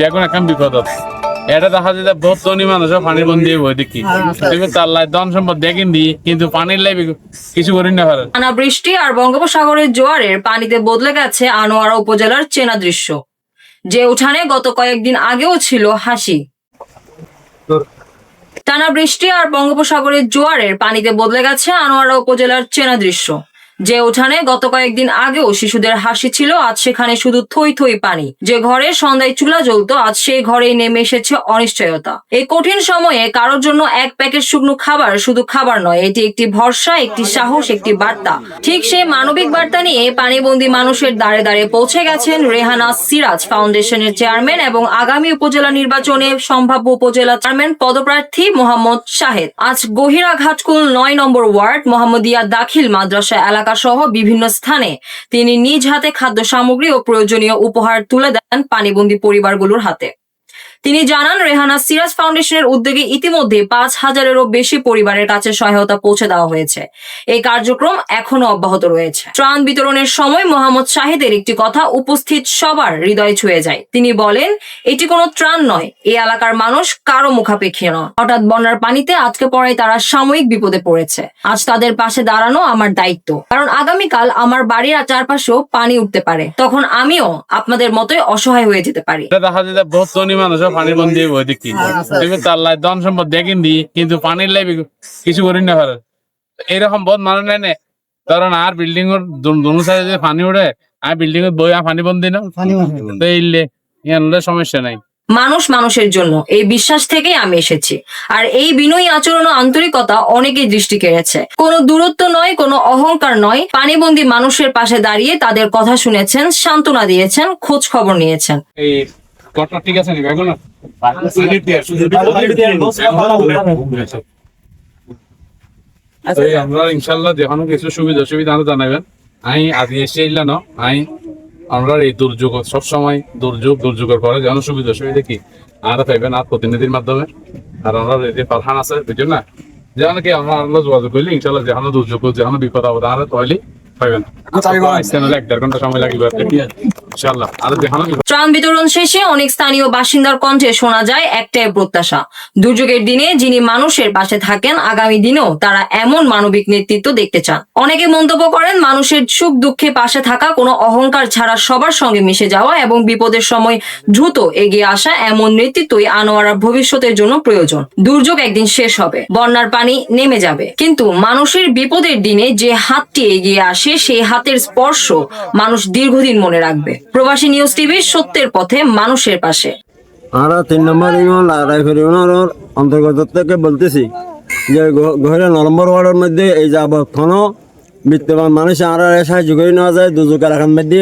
দেখুন এখন বিপদ এটা দেখা যায় বহুত ধনী মানুষ পানির বন্দি বই দেখি তার লাই ধন সম্পদ দেখেন দি কিন্তু পানির লাই কিছু করি না পারে। টানা বৃষ্টি আর বঙ্গোপসাগরের জোয়ারের পানিতে বদলে গেছে আনোয়ারা উপজেলার চেনা দৃশ্য। যে উঠানে গত কয়েকদিন আগেও ছিল হাসি। টানা বৃষ্টি আর বঙ্গোপসাগরের জোয়ারের পানিতে বদলে গেছে আনোয়ারা উপজেলার চেনা দৃশ্য। যে উঠানে গত কয়েকদিন আগেও শিশুদের হাসি ছিল, আজ সেখানে শুধু থই থই পানি। যে ঘরে সন্ধ্যায় চুলা জ্বলতো, আজ সেই ঘরেই নেমে এসেছে অনিশ্চয়তা। এই কঠিন সময়ে কারোর জন্য এক প্যাকেট শুকনো খাবার শুধু খাবার নয়, এটি একটি ভরসা, একটি সাহস, একটি বার্তা। ঠিক সেই মানবিক বার্তা নিয়ে পানিবন্দী মানুষের দ্বারে দ্বারে পৌঁছে গেছেন রেহানা সিরাজ ফাউন্ডেশনের চেয়ারম্যান এবং আগামী উপজেলা নির্বাচনে সম্ভাব্য উপজেলা চেয়ারম্যান পদপ্রার্থী মোহাম্মদ শাহেদ। আজ গহিরা ঘাটকুল ৯ নম্বর ওয়ার্ড মোহাম্মদিয়া দাখিল মাদ্রাসা এলাকা সহ বিভিন্ন স্থানে তিনি নিজ হাতে খাদ্য সামগ্রী ও প্রয়োজনীয় উপহার তুলে দেন পানিবন্দী পরিবারগুলোর হাতে। তিনি জানান, রেহানা সিরাজ ফাউন্ডেশনের উদ্যোগে ইতিমধ্যে ৫,০০০-এরও বেশি পরিবারের কাছে সহায়তা পৌঁছে দেওয়া হয়েছে। এই কার্যক্রম এখনো অব্যাহত রয়েছে। ত্রাণ বিতরণের সময় মোহাম্মদ শাহিদের একটি কথা উপস্থিত সবার হৃদয় ছুঁয়ে যায়। তিনি বলেন, এটি কোনো ত্রাণ নয়, এই এলাকার মানুষ কারো মুখাপেক্ষী নয়। হঠাৎ বন্যার পানিতে আটকে পড়ায় তারা সাময়িক বিপদে পড়েছে। আজ তাদের পাশে দাঁড়ানো আমার দায়িত্ব, কারণ আগামীকাল আমার বাড়ির চারপাশেও পানি উঠতে পারে, তখন আমিও আপনাদের মতোই অসহায় হয়ে যেতে পারি। দেখা যায় বহুত ধনী মানুষ পানির বন্দি বই দেখি তার লাই ধন সম্পদ দেখেন দি কিন্তু পানির লাই কিছু করি না পারে। এইরকম বহুত মানুষ নেই কারণ আর বিল্ডিং এর দোনো সাইডে পানি উঠে আর বিল্ডিং এর বই পানি বন্দি না সমস্যা নাই। মানুষ মানুষের জন্য, এই বিশ্বাস থেকেই আমি এসেছি। আর এই বিনয়ী আচরণ ও আন্তরিকতা অনেকেই দৃষ্টি কেড়েছে। কোনো দূরত্ব নয়, কোনো অহংকার নয়, পানিবন্দী মানুষের পাশে দাঁড়িয়ে তাদের কথা শুনেছেন, সান্ত্বনা দিয়েছেন, খোঁজ খবর নিয়েছেন। ঠিক আছে আমরা ইনশাল্লাহ যখন কিছু সুবিধা জানাবেন। আমি আজ এসে ইলানো আমরা এই দুর্যোগ সবসময় দুর্যোগের পরে যেন সুবিধা কি আর পাইবেন আর প্রতিনিধির মাধ্যমে। আর আমরা পাঠান আছে বুঝলেন না, যেন কি আমরা যোগাযোগ করলে ইনশাল্লাহ যেন দুর্যোগ যেন বিপদ আপদ আর তৈরি পাইবেন। 1.5 ঘন্টা সময় লাগবে ইনশাল্লাহ। ত্রাণ বিতরণ শেষে অনেক স্থানীয় বাসিন্দার কণ্ঠে শোনা যায় একটাই প্রত্যাশা, দুর্যোগের দিনে যিনি মানুষের পাশে থাকেন, আগামী দিনেও তারা এমন মানবিক নেতৃত্ব দেখতে চান। অনেকে মন্তব্য করেন, মানুষের সুখ দুঃখে পাশে থাকা, কোনো অহংকার ছাড়া সবার সঙ্গে মিশে যাওয়া এবং বিপদের সময় দ্রুত এগিয়ে আসা, এমন নেতৃত্বই আনোয়ারার ভবিষ্যতের জন্য প্রয়োজন। দুর্যোগ একদিন শেষ হবে, বন্যার পানি নেমে যাবে, কিন্তু মানুষের বিপদের দিনে যে হাতটি এগিয়ে আসে সেই হাতের স্পর্শ মানুষ দীর্ঘদিন মনে রাখবে। প্রবাসী নিউজ টিভি, সত্যের পথে, মানুষের পাশে। আমরা ৩ নম্বর ইউনিয়ন রায়পুর ইউনিয়নের অন্তর্গত থেকে বলতেছি যে গহিরা ৯ নম্বর ওয়ার্ডের মধ্যে এই যাবৎক্ষণ বিত্তবান মানুষ আমরা সাহায্য করে নেওয়া যায়। দুর্যোগ এলাকার মধ্যে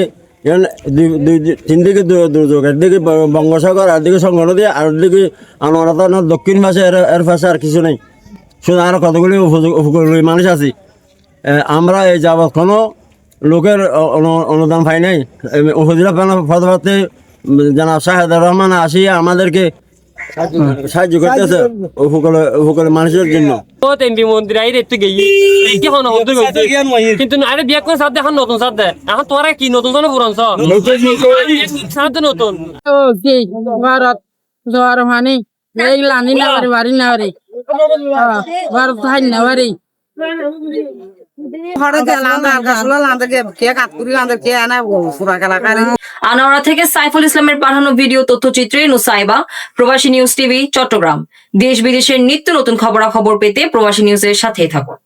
3 দিকে দুর্যোগ, একদিকে বঙ্গোপসাগর, একদিকে সংগঠন দিয়ে, আর দিকে আমরা দক্ষিণ পাশে, এর পাশে আর কিছু নেই, শুধু আরো কতগুলি উপকূলীয় মানুষ আছি। আমরা এই যাবৎক্ষণ লোকের অনুদান পাই নাই। উপজেলা পদপ্রার্থী জনাব শাহেদুর রহমান আসিয়া আমাদেরকে সাহায্য করতেছে উপকূলের মানুষের জন্য। কিন্তু আরে বিয়ে করে সাথে এখন নতুন সাথে এখন তোরা কি নতুন পুরান সাথে নতুন ভারত জোয়ার হানি এই লানি না বাড়ি না বাড়ি ভারত হাই না বাড়ি আনোয়ারা থেকে সাইফুল ইসলামের পাঠানো ভিডিও তথ্যচিত্রে নুসাইবা, প্রবাসী নিউজ টিভি, চট্টগ্রাম। দেশ বিদেশের নিত্য নতুন খবরাখবর পেতে প্রবাসী নিউজের সাথেই থাকুন।